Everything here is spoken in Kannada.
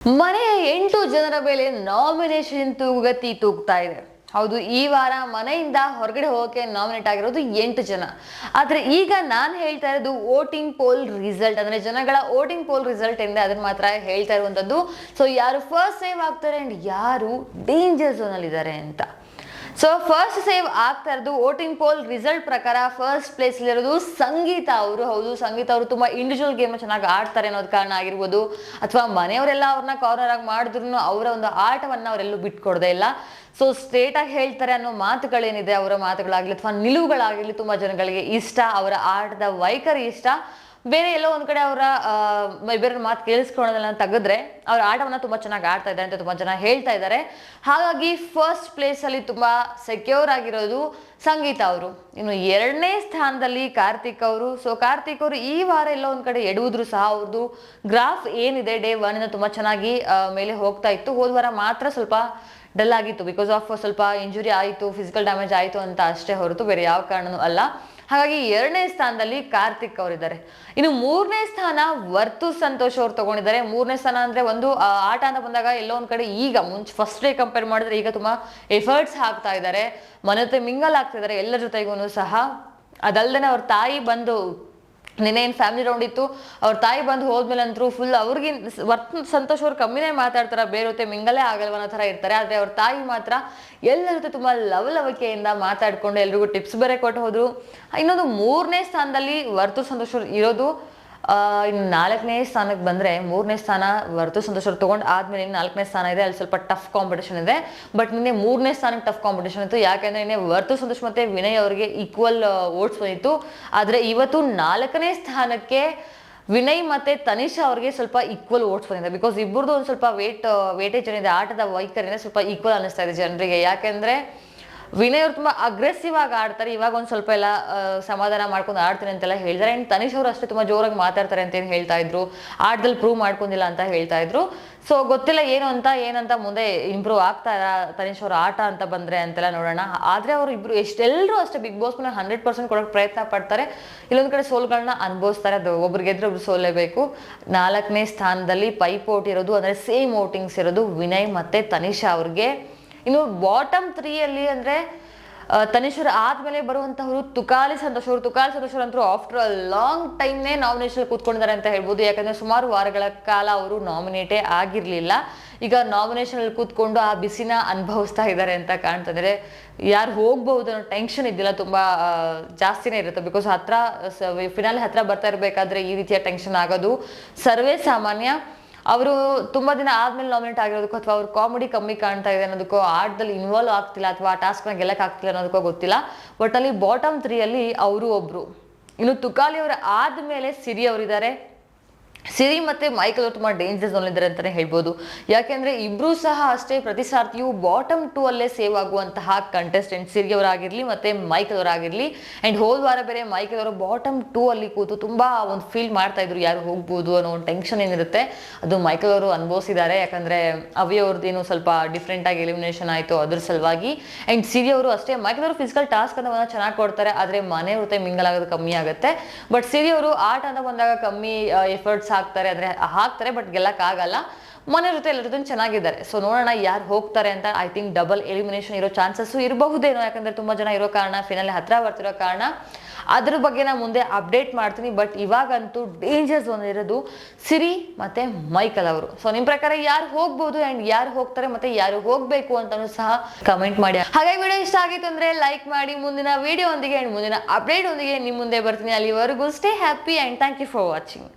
ಮನೆಯ 8 ಜನರ ಮೇಲೆ ನಾಮಿನೇಷನ್ ತೂಗತಿ ತೂಗ್ತಾ ಇದೆ. ಹೌದು, ಈ ವಾರ ಮನೆಯಿಂದ ಹೊರಗಡೆ ಹೋಗೋಕೆ ನಾಮಿನೇಟ್ ಆಗಿರೋದು 8 ಜನ. ಆದ್ರೆ ಈಗ ನಾನು ಹೇಳ್ತಾ ಇರೋದು ವೋಟಿಂಗ್ ಪೋಲ್ ರಿಸಲ್ಟ್, ಅಂದ್ರೆ ಜನಗಳ ವೋಟಿಂಗ್ ಪೋಲ್ ರಿಸಲ್ಟ್ ಏನಿದೆ ಅದನ್ನ ಮಾತ್ರ ಹೇಳ್ತಾ ಇರುವಂತದ್ದು. ಸೊ ಯಾರು ಫಸ್ಟ್ ಸೇವ್ ಆಗ್ತಾರೆ ಅಂಡ್ ಯಾರು ಡೇಂಜರ್ ಝೋನ್ ಅಲ್ಲಿ ಇದ್ದಾರೆ ಅಂತ. ಸೊ ಫಸ್ಟ್ ಸೇವ್ ಆಗ್ತಾ ಇರೋದು ವೋಟಿಂಗ್ ಪೋಲ್ ರಿಸಲ್ಟ್ ಪ್ರಕಾರ ಫಸ್ಟ್ ಪ್ಲೇಸ್ ಇರೋದು ಸಂಗೀತ ಅವರು. ಹೌದು, ಸಂಗೀತ ಅವರು ತುಂಬಾ ಇಂಡಿವಿಜುವಲ್ ಗೇಮ್ ಚೆನ್ನಾಗಿ ಆಡ್ತಾರೆ ಅನ್ನೋದು ಕಾರಣ ಆಗಿರ್ಬೋದು, ಅಥವಾ ಮನೆಯವರೆಲ್ಲ ಅವ್ರನ್ನ ಕಾರ್ನರ್ ಆಗಿ ಮಾಡಿದ್ರು ಅವರ ಒಂದು ಆಟವನ್ನ ಅವರೆಲ್ಲೂ ಬಿಟ್ಕೊಡದೇ ಇಲ್ಲ. ಸೊ ಸ್ಟ್ರೇಟ್ ಆಗಿ ಹೇಳ್ತಾರೆ ಅನ್ನೋ ಮಾತುಗಳೇನಿದೆ, ಅವರ ಮಾತುಗಳಾಗ್ಲಿ ಅಥವಾ ನಿಲುವುಗಳಾಗಿರ್ಲಿ ತುಂಬಾ ಜನಗಳಿಗೆ ಇಷ್ಟ, ಅವರ ಆಟದ ವೈಖರಿ ಇಷ್ಟ. ಬೇರೆ ಎಲ್ಲೋ ಒಂದ್ ಕಡೆ ಅವರ ಬೇರೆ ಮಾತು ಕೇಳಿಸ್ಕೊಳ್ಳೋದನ್ನ ತೆಗೆದ್ರೆ ಅವ್ರ ಆಟವನ್ನ ತುಂಬಾ ಚೆನ್ನಾಗಿ ಆಡ್ತಾ ಇದ್ದಾರೆ ಅಂತ ತುಂಬಾ ಜನ ಹೇಳ್ತಾ ಇದ್ದಾರೆ. ಹಾಗಾಗಿ ಫಸ್ಟ್ ಪ್ಲೇಸ್ ಅಲ್ಲಿ ತುಂಬಾ ಸೆಕ್ಯೂರ್ ಆಗಿರೋದು ಸಂಗೀತ ಅವರು. ಇನ್ನು 2ನೇ ಸ್ಥಾನದಲ್ಲಿ ಕಾರ್ತಿಕ್ ಅವರು. ಸೊ ಕಾರ್ತಿಕ್ ಅವರು ಈ ವಾರ ಎಲ್ಲೋ ಒಂದ್ ಕಡೆ ಎಡುವುದ್ರು ಸಹ ಅವ್ರದ್ದು ಗ್ರಾಫ್ ಏನಿದೆ ಡೇ 1 ಇಂದ ತುಂಬಾ ಚೆನ್ನಾಗಿ ಮೇಲೆ ಹೋಗ್ತಾ ಇತ್ತು. ಹೋದ ವಾರ ಮಾತ್ರ ಸ್ವಲ್ಪ ಡಲ್ ಆಗಿತ್ತು, ಬಿಕಾಸ್ ಆಫ್ ಸ್ವಲ್ಪ ಇಂಜುರಿ ಆಯಿತು, ಫಿಸಿಕಲ್ ಡ್ಯಾಮೇಜ್ ಆಯಿತು ಅಂತ ಅಷ್ಟೇ ಹೊರತು ಬೇರೆ ಯಾವ ಕಾರಣನೂ ಅಲ್ಲ. ಹಾಗಾಗಿ 2ನೇ ಸ್ಥಾನದಲ್ಲಿ ಕಾರ್ತಿಕ್ ಅವರಿದ್ದಾರೆ. ಇನ್ನು 3ನೇ ಸ್ಥಾನ ವರ್ತು ಸಂತೋಷ್ ಅವರು ತಗೊಂಡಿದ್ದಾರೆ. 3ನೇ ಸ್ಥಾನ ಅಂದ್ರೆ ಒಂದು ಆಟ ಅಂತ ಬಂದಾಗ ಎಲ್ಲೋ ಒಂದ್ ಕಡೆ ಈಗ ಮುಂಚೆ ಫಸ್ಟ್ ಡೇ ಕಂಪೇರ್ ಮಾಡಿದ್ರೆ ಈಗ ತುಂಬಾ ಎಫರ್ಟ್ಸ್ ಹಾಕ್ತಾ ಇದ್ದಾರೆ, ಮನೆ ಜೊತೆ ಮಿಂಗಲ್ ಆಗ್ತಾ ಇದ್ದಾರೆ ಎಲ್ಲರ ಜೊತೆಗೂ ಸಹ. ಅದಲ್ದೇನೆ ಅವ್ರ ತಾಯಿ ಬಂದು ನಿನ್ನೇನು ಫ್ಯಾಮಿಲಿ ರೌಂಡ್ ಇತ್ತು, ಅವ್ರ ತಾಯಿ ಬಂದು ಹೋದ್ಮೇಲೆ ಅಂತೂ ಫುಲ್ ಅವ್ರಿಗೆ ವರ್ತು ಸಂತೋಷ್ ಅವ್ರು ಕಮ್ಮಿನೇ ಮಾತಾಡ್ತಾರೆ, ಬೇರೆ ಜೊತೆ ಮಿಂಗಲೇ ಆಗಲ್ವ ಅನ್ನೋ ಥರ ಇರ್ತಾರೆ. ಆದರೆ ಅವ್ರ ತಾಯಿ ಮಾತ್ರ ಎಲ್ಲರ ಜೊತೆ ತುಂಬ ಲವಲವಿಕೆಯಿಂದ ಮಾತಾಡ್ಕೊಂಡು ಎಲ್ರಿಗೂ ಟಿಪ್ಸ್ ಬೇರೆ ಕೊಟ್ಟು ಹೋದ್ರು. ಇನ್ನೊಂದು 3ನೇ ಸ್ಥಾನದಲ್ಲಿ ವರ್ತು ಸಂತೋಷ್ ಅವ್ರು ಇರೋದು. ಇನ್ನು 4ನೇ ಸ್ಥಾನಕ್ಕೆ ಬಂದರೆ 3ನೇ ಸ್ಥಾನ ವರ್ತು ಸಂತೋಷ್ ಅವ್ರು ತೊಗೊಂಡು ಆದ್ಮೇಲೆ ಇನ್ನು 4ನೇ ಸ್ಥಾನ ಇದೆ, ಅಲ್ಲಿ ಸ್ವಲ್ಪ ಟಫ್ ಕಾಂಪಿಟೇಷನ್ ಇದೆ. ಬಟ್ ನಿನ್ನೆ 3ನೇ ಸ್ಥಾನಕ್ಕೆ ಟಫ್ ಕಾಂಪಿಟೇಷನ್ ಇತ್ತು, ಯಾಕೆಂದ್ರೆ ನಿನ್ನೆ ವರ್ತು ಸಂತೋಷ್ ಮತ್ತೆ ವಿನಯ್ ಅವರಿಗೆ ಈಕ್ವಲ್ ವೋಟ್ಸ್ ಬಂದಿತ್ತು. ಆದರೆ ಇವತ್ತು 4ನೇ ಸ್ಥಾನಕ್ಕೆ ವಿನಯ್ ಮತ್ತೆ ತನಿಷಾ ಅವರಿಗೆ ಸ್ವಲ್ಪ ಈಕ್ವಲ್ ವೋಟ್ಸ್ ಬಂದಿದೆ. ಬಿಕಾಸ್ ಇಬ್ಬರದು ಒಂದು ಸ್ವಲ್ಪ ವೇಟೇಜ್ ಏನಿದೆ, ಆಟದ ವೈಖರಿನೇ ಸ್ವಲ್ಪ ಈಕ್ವಲ್ ಅನ್ನಿಸ್ತಾ ಇದೆ ಜನರಿಗೆ. ಯಾಕೆಂದ್ರೆ ವಿನಯ್ ಅವರು ತುಂಬಾ ಅಗ್ರೆಸಿವ್ ಆಗಿ ಆಡ್ತಾರೆ, ಇವಾಗ ಒಂದ್ ಸ್ವಲ್ಪ ಎಲ್ಲ ಸಮಾಧಾನ ಮಾಡ್ಕೊಂಡು ಆಡ್ತೀನಿ ಅಂತೆಲ್ಲ ಹೇಳಿದ್ದಾರೆ. ಅಂಡ್ ತನಿಷ್ ಅವರು ಅಷ್ಟೇ ತುಂಬಾ ಜೋರಾಗಿ ಮಾತಾಡ್ತಾರೆ ಅಂತ ಏನು ಹೇಳ್ತಾ ಇದ್ರು, ಆಟದಲ್ಲಿ ಪ್ರೂವ್ ಮಾಡ್ಕೊಂಡಿಲ್ಲ ಅಂತ ಹೇಳ್ತಾ ಇದ್ರು. ಸೊ ಗೊತ್ತಿಲ್ಲ ಏನಂತ ಮುಂದೆ ಇಂಪ್ರೂವ್ ಆಗ್ತಾರ ತನಿಷ್ ಅವ್ರ ಆಟ ಅಂತ ಬಂದ್ರೆ ಅಂತೆಲ್ಲ ನೋಡೋಣ. ಆದ್ರೆ ಅವರು ಇಬ್ರು ಎಷ್ಟೆಲ್ಲರೂ ಅಷ್ಟೇ ಬಿಗ್ ಬಾಸ್ ಮೇಲೆ 100% ಕೊಡೋಕೆ ಪ್ರಯತ್ನ ಪಡ್ತಾರೆ. ಇಲ್ಲೊಂದ್ ಕಡೆ ಸೋಲ್ಗಳನ್ನ ಅನುಭವಿಸ್ತಾರೆ, ಅದು ಒಬ್ರು ಗೆದ್ರೆ ಒಬ್ರು ಸೋಲೇಬೇಕು. 4ನೇ ಸ್ಥಾನದಲ್ಲಿ ಪೈಪೋಟಿ ಇರೋದು, ಅಂದ್ರೆ ಸೇಮ್ ವೋಟಿಂಗ್ಸ್ ಇರೋದು ವಿನಯ್ ಮತ್ತೆ ತನಿಷಾ ಅವ್ರಿಗೆ. ಇನ್ನು ಬಾಟಮ್ 3 ಅಲ್ಲಿ ಅಂದ್ರೆ ತನಿಷ್ ಆದ್ಮೇಲೆ ಬರುವಂತಹವರು ತುಕಾಲಿ ಸಂತೋಷ್ ಅವರು ಅಂತೂ ಆಫ್ಟರ್ ಅ ಲಾಂಗ್ ಟೈಮ್ನೇ ನಾಮಿನೇಷನ್ ಕೂತ್ಕೊಂಡಿದ್ದಾರೆ ಅಂತ ಹೇಳ್ಬೋದು. ಯಾಕಂದ್ರೆ ಸುಮಾರು ವಾರಗಳ ಕಾಲ ಅವರು ನಾಮಿನೇಟೇ ಆಗಿರ್ಲಿಲ್ಲ. ಈಗ ನಾಮಿನೇಷನ್ ಅಲ್ಲಿ ಕೂತ್ಕೊಂಡು ಆ ಬಿಸಿನ ಅನುಭವಿಸ್ತಾ ಇದ್ದಾರೆ ಅಂತ ಕಾಣ್ತಂದ್ರೆ. ಯಾರು ಹೋಗ್ಬಹುದು ಅನ್ನೋ ಟೆನ್ಷನ್ ಇದ್ದಿಲ್ಲ, ತುಂಬಾ ಜಾಸ್ತಿನೇ ಇರುತ್ತೆ. ಬಿಕಾಸ್ ಫಿನಾಲೆ ಹತ್ರ ಬರ್ತಾ ಇರ್ಬೇಕಾದ್ರೆ ಈ ರೀತಿಯ ಟೆನ್ಷನ್ ಆಗೋದು ಸರ್ವೇ ಸಾಮಾನ್ಯ. ಅವರು ತುಂಬಾ ದಿನ ಆದ್ಮೇಲೆ ನಾಮಿನೇಟ್ ಆಗಿರೋದಕ್ಕೋ ಅಥವಾ ಅವ್ರ ಕಾಮಿಡಿ ಕಮ್ಮಿ ಕಾಣ್ತಾ ಇದೆ ಅನ್ನೋದಕ್ಕೋ, ಆಟದಲ್ಲಿ ಇನ್ವಾಲ್ವ್ ಆಗ್ತಿಲ್ಲ ಅಥವಾ ಆ ಟಾಸ್ಕ್ನ ಗೆಲ್ಲಕ್ ಆಗ್ತಿಲ್ಲ ಅನ್ನೋದಕ್ಕೋ ಗೊತ್ತಿಲ್ಲ. ಬಟ್ ಅಲ್ಲಿ ಬಾಟಮ್ 3 ಅಲ್ಲಿ ಅವರು ಒಬ್ರು. ಇನ್ನು ತುಕಾಲಿ ಅವರ ಆದ್ಮೇಲೆ ಸಿರಿ ಅವರಿದ್ದಾರೆ. ಸಿರಿ ಮತ್ತೆ ಮೈಕಲ್ ಅವರು ತುಂಬಾ ಡೇಂಜರ್ ಝೋನ್ ಇದ್ದಾರೆ ಅಂತಾನೆ ಹೇಳ್ಬೋದು. ಯಾಕೆಂದ್ರೆ ಇಬ್ರು ಸಹ ಅಷ್ಟೇ ಪ್ರತಿ ಸಾರ್ತಿಯೂ ಬಾಟಮ್ 2 ಅಲ್ಲೇ ಸೇವ್ ಆಗುವಂತಹ ಕಂಟೆಸ್ಟೆಂಟ್, ಸಿರಿ ಅವರಾಗಿರ್ಲಿ ಮತ್ತೆ ಮೈಕಲ್ ಅವರಾಗಿರ್ಲಿ. ಅಂಡ್ ಹೋದ ವಾರ ಬೇರೆ ಮೈಕಲ್ ಅವರು ಬಾಟಮ್ 2 ಅಲ್ಲಿ ಕೂತು ತುಂಬಾ ಒಂದು ಫೀಲ್ ಮಾಡ್ತಾ ಇದ್ರು, ಯಾರು ಹೋಗ್ಬೋದು ಅನ್ನೋ ಒಂದು ಟೆನ್ಷನ್ ಏನಿರುತ್ತೆ ಅದು ಮೈಕಲ್ ಅವರು ಅನುಭವಿಸಿದ್ದಾರೆ. ಯಾಕಂದ್ರೆ ಅವಿ ಅವ್ರದ್ದೇನು ಸ್ವಲ್ಪ ಡಿಫ್ರೆಂಟ್ ಆಗಿ ಎಲಿಮಿನೇಷನ್ ಆಯ್ತು ಅದ್ರ ಸಲುವಾಗಿ. ಅಂಡ್ ಸಿರಿ ಅವರು ಅಷ್ಟೇ, ಮೈಕಲ್ ಅವರು ಫಿಸಿಕಲ್ ಟಾಸ್ಕ್ ಅಂತ ಬಂದಾಗ ಚೆನ್ನಾಗಿ ಕೊಡ್ತಾರೆ, ಆದ್ರೆ ಮನೆ ಜೊತೆ ಮಿಂಗಲ್ ಆಗೋದು ಕಮ್ಮಿ ಆಗುತ್ತೆ. ಬಟ್ ಸಿರಿ ಅವರು ಆಟ ಅಂತ ಬಂದಾಗ ಕಮ್ಮಿ ಎಫರ್ಟ್ಸ್ ಹಾಕ್ತಾರೆ ಬಟ್ ಗೆಲ್ಲಕ್ ಆಗಲ್ಲ. ಮನೆ ಜೊತೆ ಎಲ್ಲರ ಜೊತೆ ಚೆನ್ನಾಗಿದ್ದಾರೆ. ಸೊ ನೋಡೋಣ ಯಾರು ಹೋಗ್ತಾರೆ ಅಂತ. ಐ ಥಿಂಕ್ ಡಬಲ್ ಎಲಿಮಿನೇಷನ್ ಇರೋ ಚಾನ್ಸಸ್ ಇರಬಹುದೇನೋ, ಯಾಕಂದ್ರೆ ತುಂಬಾ ಜನ ಇರೋ ಕಾರಣ, ಫಿನಾಲೆ ಹತ್ರ ಬರ್ತಿರೋ ಕಾರಣ. ಅದ್ರ ಬಗ್ಗೆ ನಾನು ಮುಂದೆ ಅಪ್ಡೇಟ್ ಮಾಡ್ತೀನಿ. ಬಟ್ ಇವಾಗಂತೂ ಡೇಂಜರ್ ಝೋನ್ ಇರೋದು ಸಿರಿ ಮತ್ತೆ ಮೈಕಲ್ ಅವರು. ಸೊ ನಿಮ್ ಪ್ರಕಾರ ಯಾರು ಹೋಗ್ಬೋದು ಅಂಡ್ ಯಾರು ಹೋಗ್ತಾರೆ ಮತ್ತೆ ಯಾರು ಹೋಗ್ಬೇಕು ಅಂತಾನು ಸಹ ಕಮೆಂಟ್ ಮಾಡಿ. ಹಾಗಾಗಿ ವಿಡಿಯೋ ಇಷ್ಟ ಆಗಿತ್ತು ಅಂದ್ರೆ ಲೈಕ್ ಮಾಡಿ. ಮುಂದಿನ ವಿಡಿಯೋ ಒಂದಿಗೆ ಅಂಡ್ ಮುಂದಿನ ಅಪ್ಡೇಟ್ ಒಂದಿಗೆ ನಿಮ್ ಮುಂದೆ ಬರ್ತೀನಿ. ಅಲ್ಲಿವರೆಗೂ stay happy and thank you for watching.